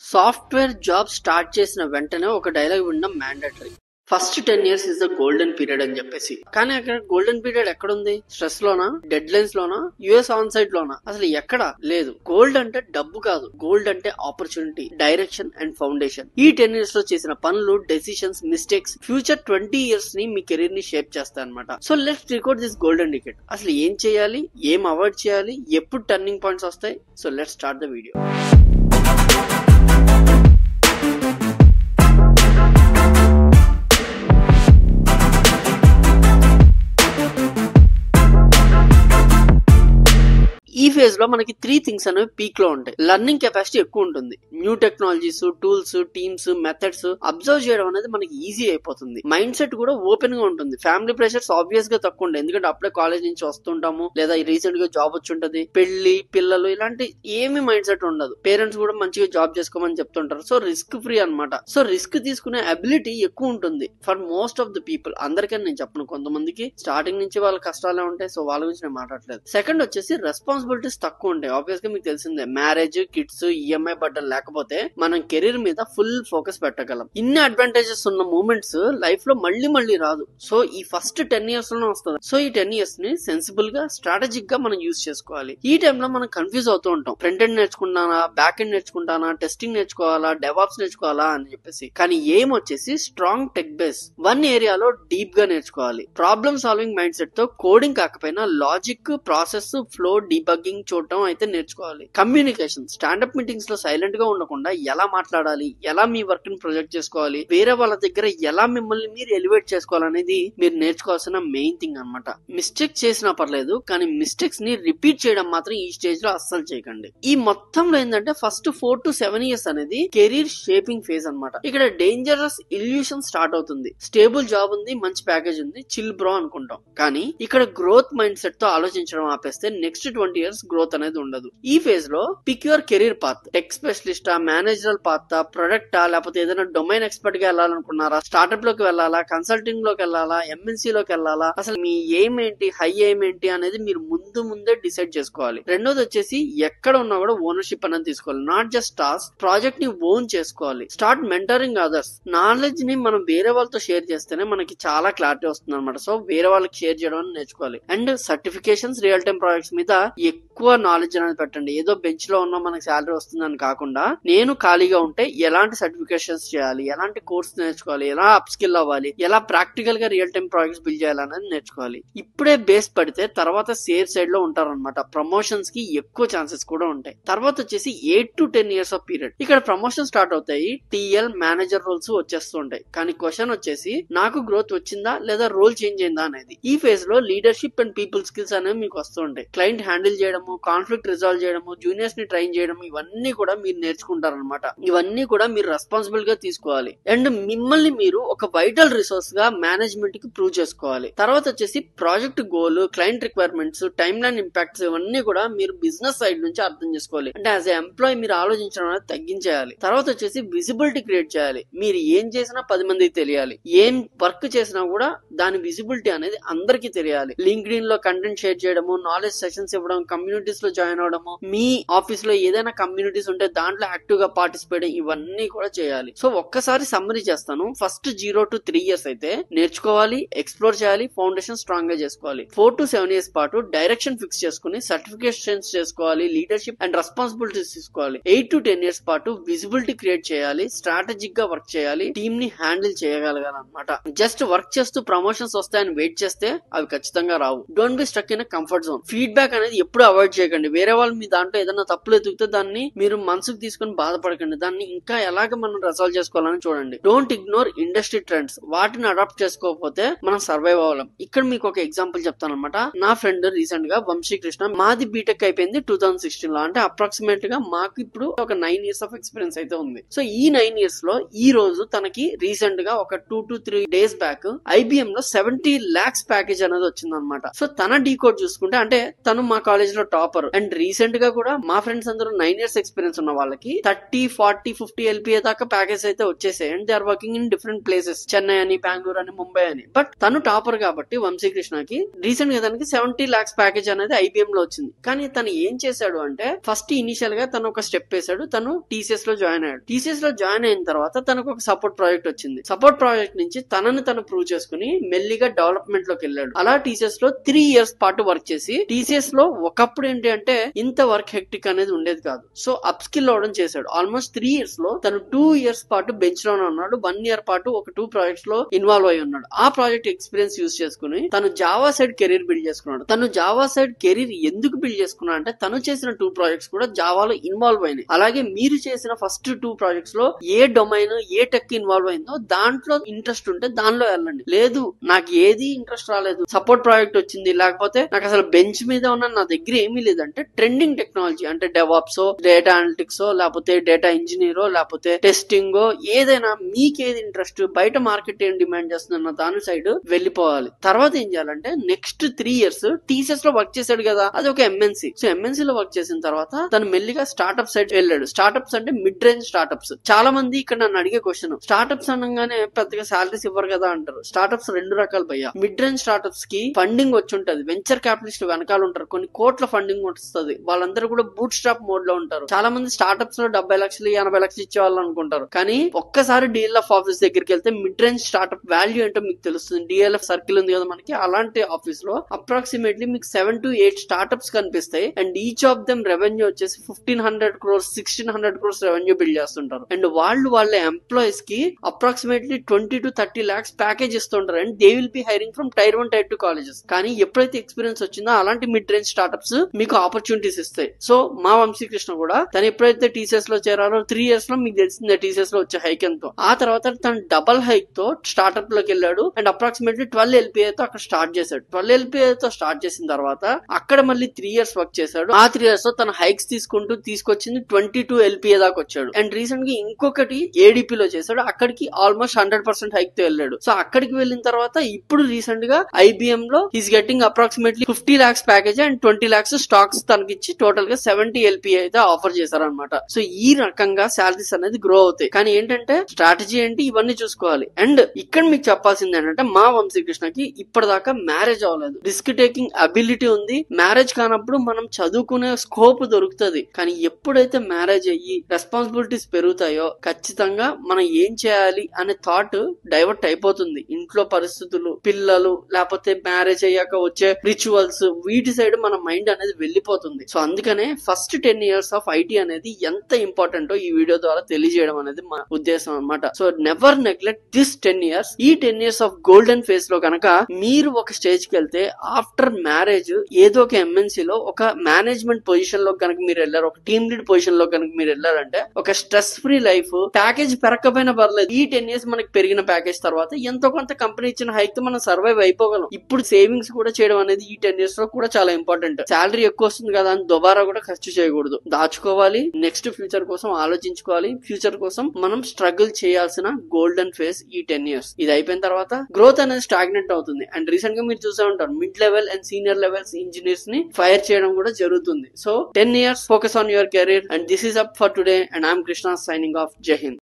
Software job start చేసిన వెంటనే ఒక డైలాగ్ వినడం mandatory. First 10 years is the golden period అని చెప్పేసి. కానీ అక్కడ గోల్డెన్ పీరియడ్ ఎక్కడుంది? స్ట్రెస్ లోనా, డెడ్ లైన్స్ లోనా, యుఎస్ ఆన్ సైట్ లోనా? అసలు ఎక్కడ లేదు. గోల్డ్ అంటే డబ్బు కాదు, గోల్డ్ అంటే ఆపర్చునిటీ, డైరెక్షన్ అండ్ ఫౌండేషన్. ఈ 10 years లో చేసిన పనులు, డెసిషన్స్, మిస్టేక్స్ ఫ్యూచర్ 20 years ని మీ కెరీర్ ని షేప్ చేస్తాయి అనమాట. So let's record this golden ticket. అసలు ఏం చేయాలి, ఏం అవాయిడ్ చేయాలి, ఎప్పుడు టర్నింగ్ పాయింట్స్ వస్తాయి? So let's start the video. ఈ ఫేజ్ లో మనకి 3 థింగ్స్ అనేవి పీక్ లో ఉంటాయి. లర్నింగ్ కెపాసిటీ ఎక్కువ ఉంటుంది, new technologies, tools, teams, methods observe చేయడం అనేది మనకి ఈజీ అయిపోతుంది. మైండ్ సెట్ కూడా ఓపెన్ గా ఉంటుంది. ఫ్యామిలీ ప్రెషర్స్ ఆబ్వియస్ గా తక్కువ ఉంటాయి, ఎందుకంటే అప్పుడే కాలేజ్ నుంచి వస్తుంటాము, లేదా రీసెంట్ గా జాబ్ వచ్చి ఉంటది. పెళ్లి, పిల్లలు ఇలాంటి ఏమి మైండ్ సెట్ ఉండదు. పేరెంట్స్ కూడా మంచిగా జాబ్ చేసుకోమని చెప్తుంటారు. సో రిస్క్ ఫ్రీ అనమాట. సో రిస్క్ తీసుకునే అబిలిటీ ఎక్కువ ఉంటుంది for most of the people. అందరికని నేను చెప్పను, కొంతమందికి స్టార్టింగ్ నుంచి వాళ్ళ కష్టాలే ఉంటాయి. సో వాళ్ళ గురించి నేను మాట్లాడలేదు. సెకండ్ వచ్చేసి రెస్పాన్సిబిలిటీస్ తక్కువ ఉంటాయి. ఆబ్వియస్ గా మీకు తెలిసిందే, మ్యారేజ్, కిడ్స్, ఈఎంఐ బడ్డలు లేకపోతే మనం కెరీర్ మీద ఫుల్ ఫోకస్ పెట్టగలం. ఇన్ని అడ్వాంటేజెస్ ఉన్న మూమెంట్స్ లైఫ్ లో మళ్ళీ రాదు. సో ఈ ఫస్ట్ 10 years లోనే వస్తుంది. సో ఈ 10 years ని సెన్సిబుల్ గా, స్ట్రాటజిక్ గా మనం యూజ్ చేసుకోవాలి. ఈ టైంలో మనం కన్ఫ్యూజ్ అవుతూ ఉంటాం. ఫ్రంట్ ఎండ్ నేర్చుకుంటానా, బ్యాక్ ఎండ్ నేర్చుకుంటానా, టెస్టింగ్ నేర్చుకోవాలా, డెవాప్స్ నేర్చుకోవాలా అని చెప్పేసి. కానీ ఏం వచ్చేసి స్ట్రాంగ్ టెక్ బేస్, వన్ ఏరియాలో డీప్ గా నేర్చుకోవాలి. ప్రాబ్లమ్ సాల్వింగ్ మైండ్ సెట్ తో కోడింగ్ కాకపోయినా లాజిక్, ప్రాసెస్, ఫ్లో, డీబగ్గింగ్ చూడటం అయితే నేర్చుకోవాలి. కమ్యూనికేషన్, స్టాండప్ మీటింగ్స్ లో సైలెంట్ గా ఉండకుండా ఎలా మాట్లాడాలి, ఎలా మీ వర్క్ ని ప్రొజెక్ట్ చేసుకోవాలి, వేరే వాళ్ళ దగ్గర ఎలా మిమ్మల్ని మీరు ఎలివేట్ చేసుకోవాలనేది మీరు నేర్చుకోవాల్సిన మెయిన్ థింగ్ అనమాట. మిస్టేక్ చేసినా పర్లేదు, కానీ మిస్టేక్స్ ని రిపీట్ చేయడం మాత్రం ఈ స్టేజ్ లో అస్సలు చేయకండి. ఈ మొత్తంలో ఏంటంటే ఫస్ట్ 4 to 7 years అనేది కెరీర్ షేపింగ్ ఫేజ్ అనమాట. ఇక్కడ డేంజరస్ ఇల్యూషన్ స్టార్ట్ అవుతుంది. స్టేబుల్ జాబ్ ఉంది, మంచి ప్యాకేజ్ ఉంది, చిల్ బ్రో అనుకుంటాం. కానీ ఇక్కడ గ్రోత్ మైండ్ సెట్ తో ఆలోచించడం ఆపేస్తే నెక్స్ట్ 20 years గ్రోత్ అనేది ఉండదు. ఈ ఫేజ్ లో pick your career path. Tech స్పెషలిస్టా, మేనేజరల్ పాత్, ప్రొడక్టా, లేకపోతే ఏదైనా డొమైన్ ఎక్స్పర్ట్ గా వెళ్ళాలనుకున్నారా, స్టార్ట్అప్ లోకి వెళ్ళాలా, కన్సల్టింగ్ లోకి వెళ్ళాలా, ఎంఎన్సీ లోకి వెళ్ళాలా, అసలు మీ ఎయిమ్ ఏంటి, హై ఎయిమ్ ఏంటి అనేది మీరు ముందే డిసైడ్ చేసుకోవాలి. రెండోది వచ్చేసి ఎక్కడ ఉన్నా కూడా ఓనర్షిప్ అనేది తీసుకోవాలి. నాట్ జస్ట్ టాస్క్, ప్రాజెక్ట్ ని ఓన్ చేసుకోవాలి. Start mentoring others. నాలెడ్జ్ ని మనం వేరే వాళ్ళతో షేర్ చేస్తేనే మనకి చాలా క్లారిటీ వస్తుంది అనమాట. సో వేరే వాళ్ళకి షేర్ చేయడం నేర్చుకోవాలి. And certifications, real time projects మీద ఎక్కువ నాలెడ్జ్ అనేది పెట్టండి. ఏదో బెంచ్ లో ఉన్నా మనకి శాలరీ వస్తుందని కాకుండా, నేను ఖాళీగా ఉంటే ఎలాంటి సర్టిఫికేషన్స్ చేయాలి, ఎలాంటి కోర్స్ నేర్చుకోవాలి, ఎలా అప్ స్కిల్ అవ్వాలి, ఎలా ప్రాక్టికల్ గా రియల్ టైమ్ ప్రాజెక్ట్స్ బిల్డ్ చేయాలనేది నేర్చుకోవాలి. ఇప్పుడే బేస్ పడితే తర్వాత సేఫ్ సైడ్ లో ఉంటారనమాట. ప్రమోషన్స్ కి ఎక్కువ ఛాన్సెస్ కూడా ఉంటాయి. తర్వాత వచ్చేసి 8 to 10 years ఆఫ్ పీరియడ్. ఇక్కడ ప్రమోషన్ స్టార్ట్ అవుతాయి, టీఎల్, మేనేజర్ రోల్స్ వచ్చేస్తుంటాయి. కానీ క్వశ్చన్ వచ్చేసి నాకు గ్రోత్ వచ్చిందా లేదా రోల్ చేంజ్ అయిందా అనేది. ఈ ఫేజ్ లో లీడర్షిప్ అండ్ పీపుల్ స్కిల్స్ అనేవి మీకు వస్తుంటాయి. క్లయింట్ హ్యాండిల్ చేయడము, కాన్ఫ్లిక్ట్ రిజాల్వ్ చేయడము, జూనియర్స్ ని ట్రైన్ చేయడం, ఇవన్నీ కూడా మీరు నేర్చుకుంటారనమాట. ఇవన్నీ కూడా మీరు రెస్పాన్సిబుల్ గా తీసుకోవాలి. అండ్ మిమ్మల్ని మీరు ఒక వైటల్ రిసోర్స్ గా మేనేజ్మెంట్ కి ప్రూవ్ చేసుకోవాలి. తర్వాత వచ్చేసి project goal, client requirements, time line impacts, ఇవన్నీ కూడా మీరు బిజినెస్ సైడ్ నుంచి అర్థం చేసుకోవాలి. అంటే యాజ్ ఎ ఎంప్లాయీ మీరు ఆలోచించడం అనేది తగ్గించేయాలి. తర్వాత వచ్చేసి విజిబిలిటీ క్రియేట్ చేయాలి. మీరు ఏం చేసినా 10 మందికి తెలియాలి. ఏం వర్క్ చేసినా కూడా దాని విజిబిలిటీ అనేది అందరికీ తెలియాలి. లింక్డ్ ఇన్ లో కంటెంట్ షేర్ చేయడము, నాలెడ్జ్ సెషన్స్ ఇవ్వడం, కమ్యూనిటీస్ లో జాయిన్ అవడము, మీ ఆఫీస్ లో ఏదైనా కమ్యూనిటీస్ ఉంటే దాంట్లో యాక్టివ్ గా పార్టిసిపేట్, ఇవన్నీ కూడా చేయాలి. సో ఒక్కసారి సమ్మరీ చేస్తాను. ఫస్ట్ 0 to 3 years అయితే నేర్చుకోవాలి, ఎక్స్ప్లోర్ చేయాలి, ఫౌండేషన్ స్ట్రాంగ్ గా చేసుకోవాలి. 4 to 7 years పాటు డైరెక్షన్ ఫిక్స్ చేసుకుని సర్టిఫికేషన్స్ చేసుకోవాలి, లీడర్షిప్ అండ్ రెస్పాన్సిబిలిటీస్ తీసుకోవాలి. 8 to 10 years పాటు విజిబిలిటీ క్రియేట్ చేయాలి, స్ట్రాటజిక్ గా వర్క్ చేయాలి, టీమ్ ని హ్యాండిల్ చేయగలగాలన్నమాట. జస్ట్ వర్క్ చేస్తూ ప్రమోషన్స్ వస్తాయని వెయిట్ చేస్తే అవి ఖచ్చితంగా రావు. Don't be stuck in comfort zone. Feedback అనేది ఎప్పుడు అవాయిడ్ చేయకండి. వేరే వాళ్ళు మీ దాంట్లో ఏదైనా తప్పులు ఎదుగుతే దాన్ని మీరు మనసుకు తీసుకుని బాధపడకండి. దాన్ని ఇంకా ఎలాగ మనం రిజాల్వ్ చేసుకోవాలని చూడండి. Don't ignore industry trends. వాటిని అడాప్ట్ చేసుకోకపోతే మనం సర్వైవ్ అవ్వలేం. ఇక్కడ మీకు ఒక ఎగ్జాంపుల్ చెప్తాను అనమాట. నా ఫ్రెండ్ రీసెంట్ గా వంశీకృష్ణ, మాది బీటెక్ అయిపోయింది 2016 లో. అంటే అప్రాక్సిమేట్ గా మాకు ఇప్పుడు ఒక 9 years ఆఫ్ ఎక్స్పీరియన్స్ అయితే ఉంది. సో ఈ 9 years లో ఈ రోజు తనకి రీసెంట్ గా ఒక 2 to 3 days బ్యాక్ IBM లో 70 lakhs ప్యాకేజ్ అనేది వచ్చింది అనమాట. సో తన డీకోడ్ చూసుకుంటే, అంటే తను మా కాలేజ్ లో టాపర్ టాపర్. అండ్ రీసెంట్ గా కూడా మా ఫ్రెండ్స్ అందరూ 9 years ఎక్స్పీరియన్స్ ఉన్న వాళ్ళకి 30, 40, 50 LPA దాకా ప్యాకేజ్ అయితే వచ్చేసాయి. And they are working in different places, Chennai అని, బెంగళూరు అని, ముంబై అని. బట్ తను టాపర్ కాబట్టి వంశీకృష్ణకి రీసెంట్ గా తనకి 70 lakhs ప్యాకేజ్ అనేది IBM లో వచ్చింది. కానీ తను ఏం చేశాడు అంటే ఫస్ట్ ఇనిషియల్ గా తను ఒక స్టెప్ వేసాడు. తను TCS లో జాయిన్ అయ్యాడు. TCS లో జాయిన్ అయిన తర్వాత తనకు ఒక సపోర్ట్ ప్రాజెక్ట్ వచ్చింది. సపోర్ట్ ప్రాజెక్ట్ నుంచి తనని తను ప్రూవ్ చేసుకుని మెల్లిగా డెవలప్మెంట్ లోకి వెళ్ళాడు. అలా TCS లో 3 years పాటు వర్క్ చేసి, TCS లో ఒకప్పుడు ఏంటి అంటే ఇంత వర్క్ హెక్టిక్ అనేది ఉండేది కాదు. సో అప్ స్కిల్ అవడం చేశాడు. ఆల్మోస్ట్ 3 years లో తను 2 years పాటు బెంచ్ లోనే ఉన్నాడు. 1 year పాటు ఒక 2 projects లో ఇన్వాల్వ్ అయి ఉన్నాడు. ఆ ప్రాజెక్ట్ ఎక్స్పీరియన్స్ యూజ్ చేసుకుని తను జావా సైడ్ కెరీర్ బిల్డ్ చేసుకున్నాడు. తను జావా సైడ్ కెరీర్ ఎందుకు బిల్డ్ చేసుకున్నాడు అంటే తను చేసిన 2 projects కూడా జావాలో ఇన్వాల్వ్ అయినాయి. అలాగే మీరు చేసిన ఫస్ట్ 2 projects లో ఏ డొమైన్, ఏ టెక్ ఇన్వాల్వ్ అయిందో దాంట్లో ఇంట్రెస్ట్ ఉంటే దానిలో వెళ్ళండి. లేదు నాకు ఏది ఇంట్రెస్ట్ రాలేదు, సపోర్ట్ ప్రాజెక్ట్ వచ్చింది, లేకపోతే నాకు అసలు బెంచ్ మీద ఉన్న నా దగ్గర ఏమీ లేదంటే ట్రెండింగ్ టెక్నాలజీ అంటే డెవాప్స్, డేటా అనలిటిక్స్, లేకపోతే డేటా ఇంజనీర్, లేకపోతే టెస్టింగ్, ఏదైనా మీకేది ఇంట్రెస్ట్, బయట మార్కెట్ ఏం డిమాండ్ చేస్తున్న దాని సైడ్ వెళ్ళిపోవాలి. తర్వాత ఏం చేయాలంటే నెక్స్ట్ 3 years TCS లో వర్క్ చేశాడు కదా, అది ఒక MNC. సో MNC లో వర్క్ చేసిన తర్వాత తను మెల్లిగా స్టార్ట్అప్ సైడ్ వెళ్ళాడు. స్టార్ట్అప్స్ అంటే మిడ్ రేంజ్ స్టార్ట్అప్స్. చాలా మంది ఇక్కడ నన్ను అడిగే క్వశ్చన్, స్టార్ట్అప్స్ అనగానే పెద్దగా సాలరీస్ ఇవ్వరు కదా అంటారు. స్టార్ట్అప్స్ 2 రకాలు భయ్యా. మిడ్ రేంజ్ స్టార్ట్అప్స్ కి ఫండింగ్ వచ్చి ఉంటది, వెంచర్ క్యాపిటలిస్ట్ వెనకాల ఉంటారు, కొన్ని కోట్ల ఫండింగ్ వస్తుంది. వాళ్ళందరూ కూడా బూట్ స్టాప్ మోడ్ లో ఉంటారు. చాలా మంది స్టార్ట్అప్స్ లో 70 లక్షలు 80 లక్షలు ఇచ్చేవాళ్ళు అనుకుంటారు. కానీ ఒక్కసారి DLF ఆఫీస్ దగ్గరికి వెళ్తే మిడ్ రేంజ్ స్టార్ట్అప్ వాల్యూ ఏంటో మీకు తెలుస్తుంది. DLF సర్కిల్ ఉంది కదా మనకి, అలాంటి ఆఫీస్ లో అప్రాక్సిమేట్లీ మీకు 7 to 8 స్టార్ట్అప్స్ కనిపిస్తాయి. And each of them revenue వచ్చేసి 1500 crores 1600 crores రెవెన్యూ బిల్డ్ చేస్తుంటారు. అండ్ వాళ్ళ ఎంప్లాయీస్ కి అప్రాక్సిమేట్లీ 20 to 30 lakhs ప్యాకేజ్ ఇస్తుంటారు. And they will be hiring from Tier 1, Tier 2 colleges. కానీ ఎప్పుడైతే ఎక్స్పీరియన్స్ వచ్చిందో అలాంటి మిడ్ రేంజ్ స్టార్ట్అప్స్ మీకు ఆపర్చునిటీస్ ఇస్తాయి. సో మా వంశీకృష్ణ కూడా తను ఎప్పుడైతే TCS లో చేరారో 3 years లో మీకు తెలిసిందే TCS లో వచ్చే హైక్ ఎంతో. ఆ తర్వాత తను డబల్ హైక్ తో స్టార్ట్అప్ లోకి వెళ్ళాడు. అండ్ అప్రాక్సిమేట్లీ 12 LPA తో అక్కడ స్టార్ట్ చేశాడు. 12 LPA తో స్టార్ట్ చేసిన తర్వాత అక్కడ మళ్ళీ 3 years వర్క్ చేశాడు. ఆ 3 years లో తన హైక్స్ తీసుకుంటూ తీసుకొచ్చింది 22 LPA దాకా వచ్చాడు. అండ్ రీసెంట్ గా ఇంకొకటి ADP లో చేశాడు. అక్కడికి ఆల్మోస్ట్ 100% హైక్ తో వెళ్ళాడు. సో అక్కడికి వెళ్ళిన తర్వాత ఇప్పుడు రీసెంట్ గా IBM లో is getting approximately 50 lakhs package and 20 lakhs stocks తనకిచ్చి టోటల్ గా 70 LPA అయితే ఆఫర్ చేశారనమాట. సో ఈ రకంగా శాలరీస్ అనేది గ్రో అవుతాయి. కానీ ఏంటంటే స్ట్రాటజీ ఏంటి ఇవన్నీ చూసుకోవాలి. అండ్ ఇక్కడ మీకు చెప్పాల్సింది ఏంటంటే మా వంశీకృష్ణకి ఇప్పటిదాకా మ్యారేజ్ అవ్వలేదు. రిస్క్ టేకింగ్ అబిలిటీ ఉంది. మ్యారేజ్ కానప్పుడు మనం చదువుకునే స్కోప్ దొరుకుతుంది. కానీ ఎప్పుడైతే మ్యారేజ్ అయ్యి రెస్పాన్సిబిలిటీస్ పెరుగుతాయో ఖచ్చితంగా మనం ఏం చేయాలి అనే థాట్ డైవర్ట్ అయిపోతుంది. ఇంట్లో పరిస్థితులు, పిల్లలు, లేకపోతే మ్యారేజ్ అయ్యాక వచ్చే రిచువల్స్, వీటి సైడ్ మన మైండ్ అనేది వెళ్ళిపోతుంది. సో అందుకనే ఫస్ట్ 10 years ఆఫ్ IT అనేది ఎంత ఇంపార్టెంటో ఈ వీడియో ద్వారా తెలియజేయడం అనేది మా ఉద్దేశం అన్నమాట. So never neglect this 10 years. ఈ 10 years ఆఫ్ గోల్డెన్ ఫేజ్ లో కనుక మీరు ఒక స్టేజ్ కి వెళ్తే ఆఫ్టర్ మ్యారేజ్ ఏదో ఒక MNC లో ఒక మేనేజ్మెంట్ పొజిషన్ లో కనుక మీరు వెళ్ళారు, ఒక టీమ్ లీడ్ పొజిషన్ లో కనుక మీరు వెళ్ళారంటే ఒక స్ట్రెస్ ఫ్రీ లైఫ్, ప్యాకేజ్ పెరగకపోయినా పర్లేదు. ఈ 10 years మనకి పెరిగిన ప్యాకేజ్ తర్వాత ఎంతో కొంత కంపెనీ ఇచ్చిన హైక్ తో మనం సర్వైవ్ అయిపోగలం. ఇప్పుడు సేవింగ్స్ కూడా చేయడం అనేది ఈ 10 years లో కూడా చాలా ఇంపార్టెంట్. శాలరీ ఎక్కువ వస్తుంది కదా అని దుబారా కూడా ఖర్చు చేయకూడదు. దాచుకోవాలి, నెక్స్ట్ ఫ్యూచర్ కోసం ఆలోచించుకోవాలి. ఫ్యూచర్ కోసం మనం స్ట్రగుల్ చేయాల్సిన గోల్డెన్ ఫేజ్ ఈ 10 years. ఇది అయిపోయిన తర్వాత గ్రోత్ అనేది స్టాగ్నెంట్ అవుతుంది. అండ్ రీసెంట్ గా మీరు చూసే ఉంటారు mid level and senior levels engineers ని ఫైర్ చేయడం కూడా జరుగుతుంది. So 10 years focus on your career. And this is up for today. And I'm Krishna signing off. జై హింద్.